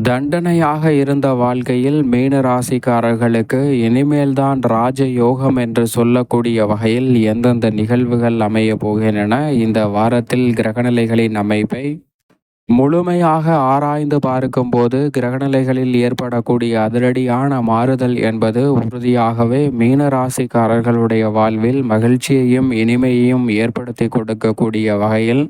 தண்டனையாக இருந்த வாழ்க்கையில் மீன ராசிக்காரர்களுக்கு இனிமேல்தான் ராஜ யோகம் என்று சொல்லக்கூடிய வகையில் எந்தெந்த நிகழ்வுகள் அமைய போகின்றன, இந்த வாரத்தில் கிரகநிலைகளின் அமைப்பை முழுமையாக ஆராய்ந்து பார்க்கும்போது கிரகநிலைகளில் ஏற்படக்கூடிய அதிரடியான மாறுதல் என்பது உறுதியாகவே மீன ராசிக்காரர்களுடைய வாழ்வில் மகிழ்ச்சியையும் இனிமையையும் ஏற்படுத்தி கொடுக்கக்கூடிய வகையில்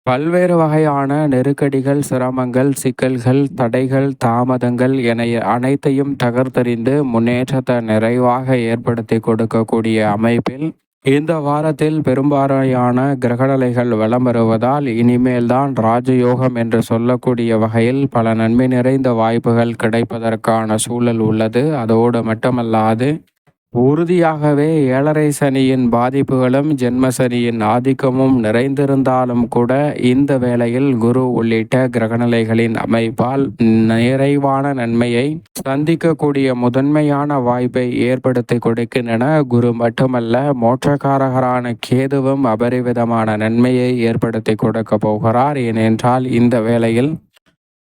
பல்வேறு வகையான நெருக்கடிகள், சிரமங்கள், சிக்கல்கள், தடைகள், தாமதங்கள் என அனைத்தையும் தகர்த்தெறிந்து முன்னேற்றத்தை நிறைவாக ஏற்படுத்தி கொடுக்கக்கூடிய அமைப்பில் இந்த வாரத்தில் பெரும்பாலான கிரகநிலைகள் வலம் வருவதால் இனிமேல்தான் ராஜயோகம் என்று சொல்லக்கூடிய வகையில் பல நன்மை நிறைந்த வாய்ப்புகள் கிடைப்பதற்கான சூழல் உள்ளது. அதோடு மட்டுமல்லாது உறுதியாகவே ஏழரை சனியின் பாதிப்புகளும் ஜென்ம சனியின் ஆதிக்கமும் நிறைந்திருந்தாலும் கூட இந்த வேளையில் குரு உள்ளிட்ட கிரகநிலைகளின் அமைப்பால் நிறைவான நன்மையை சந்திக்கக்கூடிய முதன்மையான வாய்ப்பை ஏற்படுத்தி கொடுக்கின்றன. குரு மட்டுமல்ல, மோட்சக்காரகரான கேதுவும் அபரிவிதமான நன்மையை ஏற்படுத்தி கொடுக்க போகிறார். ஏனென்றால் இந்த வேளையில்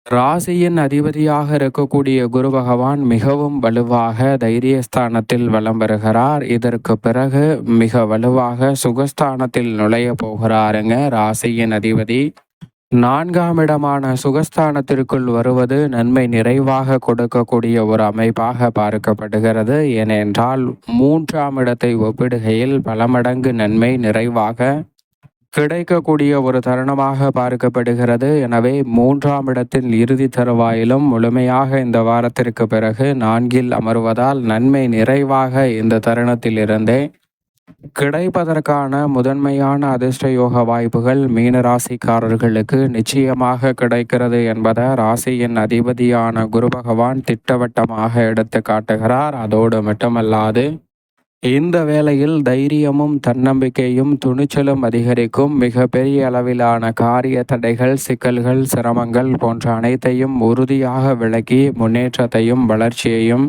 ராசியின் அதிபதியாக இருக்கக்கூடிய குரு பகவான் மிகவும் வலுவாக தைரியஸ்தானத்தில் வலம் வருகிறார். இதற்கு பிறகு மிக வலுவாக சுகஸ்தானத்தில் நுழைய போகிறாருங்க. ராசியின் அதிபதி 4ஆம் இடமான சுகஸ்தானத்திற்குள் வருவது நன்மை நிறைவாக கொடுக்கக்கூடிய ஒரு அமைப்பாக பார்க்கப்படுகிறது. ஏனென்றால் 3ஆம் இடத்தை ஒப்பிடுகையில் பல மடங்கு நன்மை நிறைவாக கிடைக்கக்கூடிய ஒரு தருணமாக பார்க்கப்படுகிறது. எனவே 3ஆம் இடத்தில் இறுதி தருவாயிலும் முழுமையாக இந்த வாரத்திற்கு பிறகு 4இல் அமர்வதால் நன்மை நிறைவாக இந்த தருணத்தில் இருந்தே கிடைப்பதற்கான முதன்மையான அதிர்ஷ்ட யோக வாய்ப்புகள் மீனராசிக்காரர்களுக்கு நிச்சயமாக கிடைக்கிறது என்பதை ராசியின் அதிபதியான குரு பகவான் திட்டவட்டமாக எடுத்து காட்டுகிறார். அதோடு மட்டுமல்லாது இந்த வேளையில் தைரியமும் தன்னம்பிக்கையும் துணிச்சலும் அதிகரிக்கும். மிக பெரிய அளவிலான காரிய தடைகள், சிக்கல்கள், சிரமங்கள் போன்ற அனைத்தையும் உறுதியாக விலக்கி முன்னேற்றத்தையும் வளர்ச்சியையும்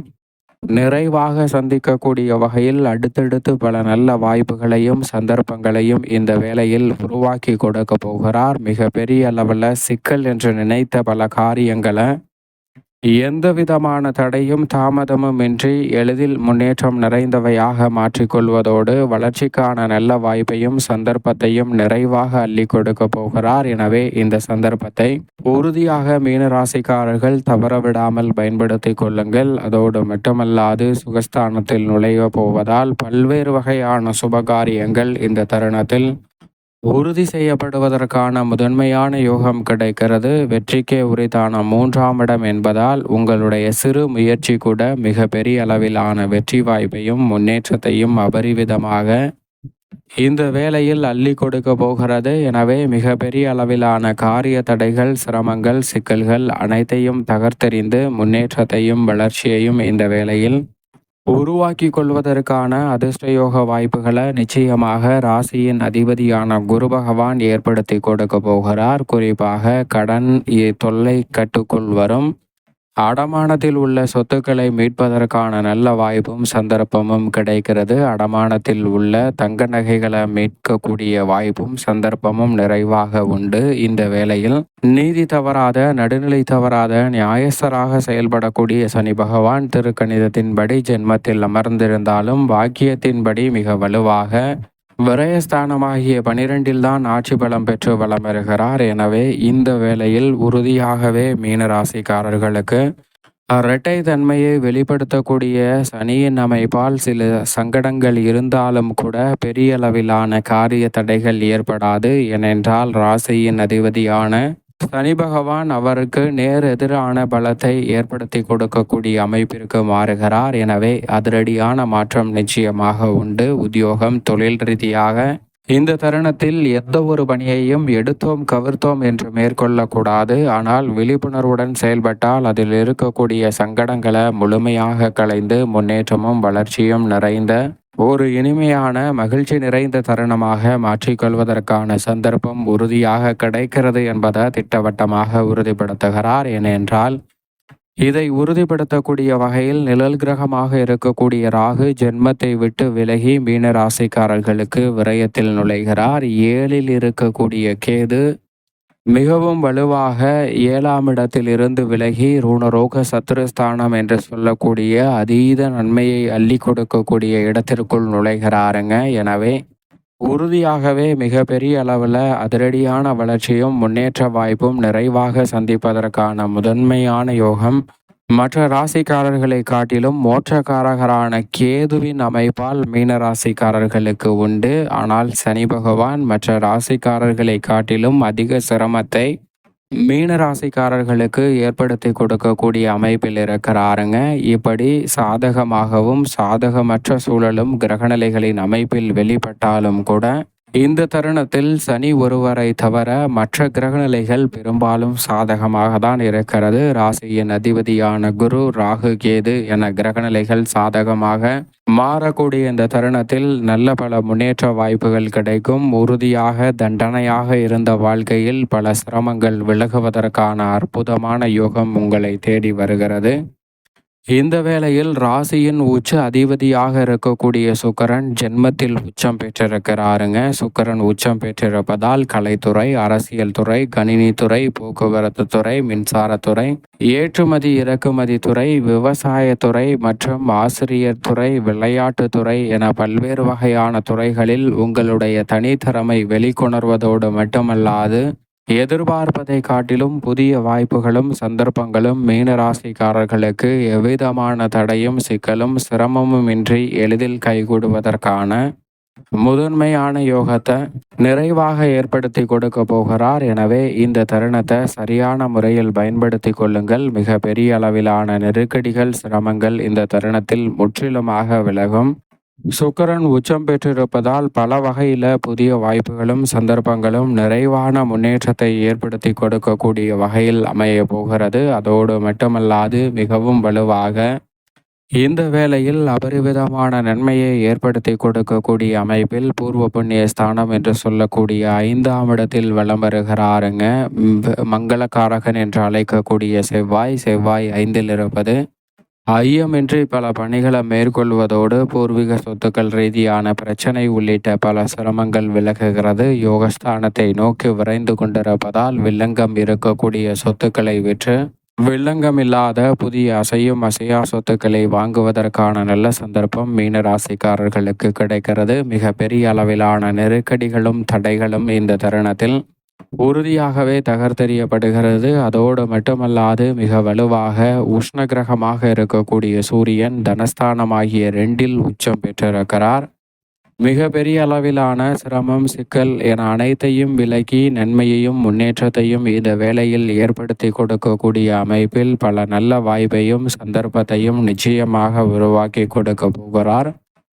நிறைவாக சந்திக்கக்கூடிய வகையில் அடுத்தடுத்து பல நல்ல வாய்ப்புகளையும் சந்தர்ப்பங்களையும் இந்த வேளையில் உருவாக்கி கொடுக்க போகிறார். மிக பெரிய அளவில் சிக்கல் என்று நினைத்த பல காரியங்களை எந்த விதமான தடையும் தாமதமும் இன்றி எளிதில் முன்னேற்றம் நிறைந்தவையாக மாற்றிக்கொள்வதோடு வளர்ச்சிக்கான நல்ல வாய்ப்பையும் சந்தர்ப்பத்தையும் நிறைவாக அள்ளி கொடுக்க போகிறார். எனவே இந்த சந்தர்ப்பத்தை உறுதியாக மீனராசிக்காரர்கள் தவறவிடாமல் பயன்படுத்தி கொள்ளுங்கள். அதோடு மட்டுமல்லாது சுகஸ்தானத்தில் நுழைய போவதால் பல்வேறு வகையான சுபகாரியங்கள் இந்த தருணத்தில் உறுதி செய்யப்படுவதற்கான முதன்மையான யோகம் கிடைக்கிறது. வெற்றிக்கே உரித்தான 3ஆம் இடம் என்பதால் உங்களுடைய சிறு முயற்சி கூட மிக பெரிய அளவிலான வெற்றி வாய்ப்பையும் முன்னேற்றத்தையும் அபரிவிதமாக இந்த வேளையில் அள்ளி கொடுக்க போகிறது. எனவே மிக பெரிய அளவிலான காரிய தடைகள், சிரமங்கள், சிக்கல்கள் அனைத்தையும் தகர்த்தெறிந்து முன்னேற்றத்தையும் வளர்ச்சியையும் இந்த வேளையில் உருவாக்கி கொள்வதற்கான அதிர்ஷ்டயோக வாய்ப்புகளை நிச்சயமாக ராசியின் அதிபதியான குரு பகவான் ஏற்படுத்தி கொடுக்க போகிறார். குறிப்பாக கடன் தொல்லை கட்டுக்குள் வரும், அடமானத்தில் உள்ள சொத்துக்களை மீட்பதற்கான நல்ல வாய்ப்பும் சந்தர்ப்பமும் கிடைக்கிறது. அடமானத்தில் உள்ள தங்க நகைகளை மீட்கக்கூடிய வாய்ப்பும் சந்தர்ப்பமும் நிறைவாக உண்டு. இந்த வேளையில் நீதி தவறாத, நடுநிலை தவறாத, நியாயஸ்தராக செயல்படக்கூடிய சனி பகவான் திருக்கணிதத்தின்படி ஜென்மத்தில் அமர்ந்திருந்தாலும் வாக்கியத்தின்படி மிக வலுவாக விரயஸ்தானமாகிய 12இல் தான் ஆட்சி பலம் பெற்று வலம் வருகிறார். எனவே இந்த வேளையில் உறுதியாகவே மீனராசிக்காரர்களுக்கு இரட்டை தன்மையை வெளிப்படுத்தக்கூடிய சனியின் அமைப்பால் சில சங்கடங்கள் இருந்தாலும் கூட பெரிய அளவிலான காரிய தடைகள் ஏற்படாது. ஏனென்றால் ராசியின் அதிபதியான சனி பகவான் அவருக்கு நேர் எதிரான பலத்தை ஏற்படுத்தி கொடுக்கக்கூடிய அமைப்பிற்கு மாறுகிறார். எனவே அதிரடியான மாற்றம் நிச்சயமாக உண்டு. உத்தியோகம், தொழில் ரீதியாக இந்த தருணத்தில் எந்த ஒரு பணியையும் எடுத்தோம் கவிர்த்தோம் என்று மேற்கொள்ளக்கூடாது. ஆனால் விழிப்புணர்வுடன் செயல்பட்டால் அதில் இருக்கக்கூடிய சங்கடங்களை முழுமையாக களைந்து முன்னேற்றமும் வளர்ச்சியும் நிறைந்த ஒரு இனிமையான மகிழ்ச்சி நிறைந்த தருணமாக மாற்றிக்கொள்வதற்கான சந்தர்ப்பம் உறுதியாக கிடைக்கிறது என்பதை திட்டவட்டமாக உறுதிப்படுத்துகிறார். ஏனென்றால் இதை உறுதிப்படுத்தக்கூடிய வகையில் நிழல் கிரகமாக இருக்கக்கூடிய ராகு ஜென்மத்தை விட்டு விலகி மீன ராசிக்காரர்களுக்கு விரயத்தில் நுழைகிறார். 7இல் இருக்கக்கூடிய கேது மிகவும் வலுவாக 7ஆம் இடத்தில் இருந்து விலகி ருணரோக சத்துருஸ்தானம் என்று சொல்லக்கூடிய அதீத நன்மையை அள்ளி கொடுக்கக்கூடிய இடத்திற்குள் நுழைகிறாருங்க. எனவே உறுதியாகவே மிகப்பெரிய அளவில் அதிரடியான வளர்ச்சியும் முன்னேற்ற வாய்ப்பும் நிறைவாக சந்திப்பதற்கான முதன்மையான யோகம் மற்ற ராசிக்காரர்களை காட்டிலும் மோட்சக்காரகரான கேதுவின் அமைப்பால் மீன ராசிக்காரர்களுக்கு உண்டு. ஆனால் சனி பகவான் மற்ற ராசிக்காரர்களை காட்டிலும் அதிக சிரமத்தை மீன ராசிக்காரர்களுக்கு ஏற்படுத்தி கொடுக்கக்கூடிய அமைப்பில் இருக்கிறாருங்க. இப்படி சாதகமாகவும் சாதகமற்ற சூழலும் கிரகநிலைகளின் அமைப்பில் வெளிப்பட்டாலும் கூட இந்த தருணத்தில் சனி ஒருவரை தவிர மற்ற கிரகநிலைகள் பெரும்பாலும் சாதகமாக தான் இருக்கிறது. ராசியின் அதிபதியான குரு, ராகு, கேது என கிரகநிலைகள் சாதகமாக மாறக்கூடிய இந்த தருணத்தில் நல்ல பல முன்னேற்ற வாய்ப்புகள் கிடைக்கும். உறுதியாக தண்டனையாக இருந்த வாழ்க்கையில் பல சிரமங்கள் விலகுவதற்கான அற்புதமான யோகம் உங்களை தேடி வருகிறது. இந்த வேளையில் ராசியின் உச்ச அதிபதியாக இருக்கக்கூடிய சுக்கிரன் ஜென்மத்தில் உச்சம் பெற்றிருக்கிறாருங்க. சுக்கிரன் உச்சம் பெற்றிருப்பதால் கலைத்துறை, அரசியல் துறை, கணினித்துறை, போக்குவரத்து துறை, மின்சாரத்துறை, ஏற்றுமதி இறக்குமதி துறை, விவசாயத்துறை மற்றும் ஆசிரியர் துறை, விளையாட்டுத்துறை என பல்வேறு வகையான துறைகளில் உங்களுடைய தனித்திறமை வெளிக்கொணர்வதோடு மட்டுமல்லாது எதிர்பார்ப்பதை காட்டிலும் புதிய வாய்ப்புகளும் சந்தர்ப்பங்களும் மீனராசிக்காரர்களுக்கு எவ்விதமான தடையும் சிக்கலும் சிரமமும் இன்றி எளிதில் கைகூடுவதற்கான முதன்மையான யோகத்தை நிறைவாக ஏற்படுத்தி கொடுக்க போகிறார். எனவே இந்த தருணத்தை சரியான முறையில் பயன்படுத்தி கொள்ளுங்கள். மிக பெரிய அளவிலான நெருக்கடிகள், சிரமங்கள் இந்த தருணத்தில் முற்றிலுமாக விலகும். சுக்கிரன் உச்சம் பெற்றிருப்பதால் பல வகையில் புதிய வாய்ப்புகளும் சந்தர்ப்பங்களும் நிறைவான முன்னேற்றத்தை ஏற்படுத்தி கொடுக்கக்கூடிய வகையில் அமைய போகிறது. அதோடு மட்டுமல்லாது மிகவும் வலுவாக இந்த வேளையில் அபரிவிதமான நன்மையை ஏற்படுத்தி கொடுக்கக்கூடிய அமைப்பில் பூர்வ புண்ணிய ஸ்தானம் என்று சொல்லக்கூடிய 5ஆம் இடத்தில் வலம் வருகிறாருங்க. மங்களகாரகன் என்று அழைக்கக்கூடிய செவ்வாய் 5இல் இருப்பது ஐயமின்றி பல பணிகளை மேற்கொள்வதோடு பூர்வீக சொத்துக்கள் ரீதியான பிரச்சனை உள்ளிட்ட பல சிரமங்கள் விலகுகிறது. யோகஸ்தானத்தை நோக்கி விரைந்து கொண்டிருப்பதால் வில்லங்கம் இருக்கக்கூடிய சொத்துக்களை விற்று வில்லங்கம் இல்லாத புதிய அசையும் அசையா சொத்துக்களை வாங்குவதற்கான நல்ல சந்தர்ப்பம் மீன ராசிக்காரர்களுக்கு கிடைக்கிறது. மிக பெரிய அளவிலான நெருக்கடிகளும் தடைகளும் இந்த தருணத்தில் உறுதியாகவே தகர்த்தெறியப்படுகிறது. அதோடு மட்டுமல்லாது மிக வலுவாக உஷ்ண கிரகமாக இருக்கக்கூடிய சூரியன் தனஸ்தானமாகிய 2இல் உச்சம் பெற்றிருக்கிறார். மிக பெரிய அளவிலான சிரமம், சிக்கல் என அனைத்தையும் விலக்கி நன்மையையும் முன்னேற்றத்தையும் இந்த வேளையில் ஏற்படுத்தி கொடுக்கக்கூடிய அமைப்பில் பல நல்ல வாய்ப்பையும் சந்தர்ப்பத்தையும் நிச்சயமாக உருவாக்கி கொடுக்க போகிறார்.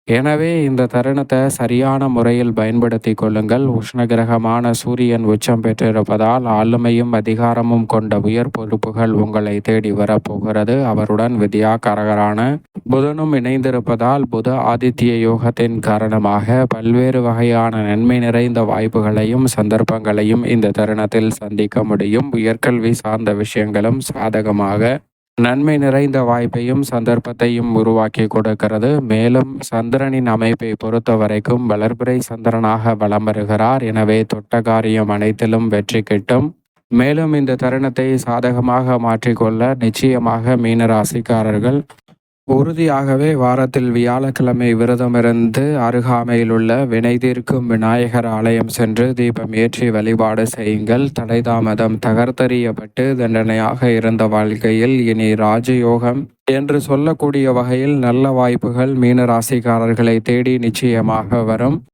எனவே இந்த தருணத்தை சரியான முறையில் பயன்படுத்தி கொள்ளுங்கள். உஷ்ணகிரகமான சூரியன் உச்சம் பெற்றிருப்பதால் ஆளுமையும் அதிகாரமும் கொண்ட உயர் பொறுப்புகள் உங்களை தேடி வரப்போகிறது. அவருடன் வித்யாகாரகரான புதனும் இணைந்திருப்பதால் புத ஆதித்ய யோகத்தின் காரணமாக பல்வேறு வகையான நன்மை நிறைந்த வாய்ப்புகளையும் சந்தர்ப்பங்களையும் இந்த தருணத்தில் சந்திக்க முடியும். உயர்கல்வி சார்ந்த விஷயங்களும் சாதகமாக நன்மை நிறைந்த வாய்ப்பையும் சந்தர்ப்பத்தையும் உருவாக்கி கொடுக்கிறது. மேலும் சந்திரனின் அமைப்பை பொறுத்த வரைக்கும் வளர்பிறை சந்திரனாக வலம் வருகிறார். எனவே தொட்ட காரியம் அனைத்திலும் வெற்றி கிட்டும். மேலும் இந்த தருணத்தை சாதகமாக மாற்றிக்கொள்ள நிச்சயமாக மீனராசிக்காரர்கள் உறுதியாகவே வாரத்தில் வியாழக்கிழமை விரதமிருந்து அருகாமையில் உள்ள வினை தீர்க்கும் விநாயகர் ஆலயம் சென்று தீபம் ஏற்றி வழிபாடு செய்யுங்கள். தடைதாமதம் தகர்த்தெறியப்பட்டு தண்டனையாக இருந்த வாழ்க்கையில் இனி ராஜயோகம் என்று சொல்லக்கூடிய வகையில் நல்ல வாய்ப்புகள் மீன ராசிக்காரர்களை தேடி நிச்சயமாக வரும்.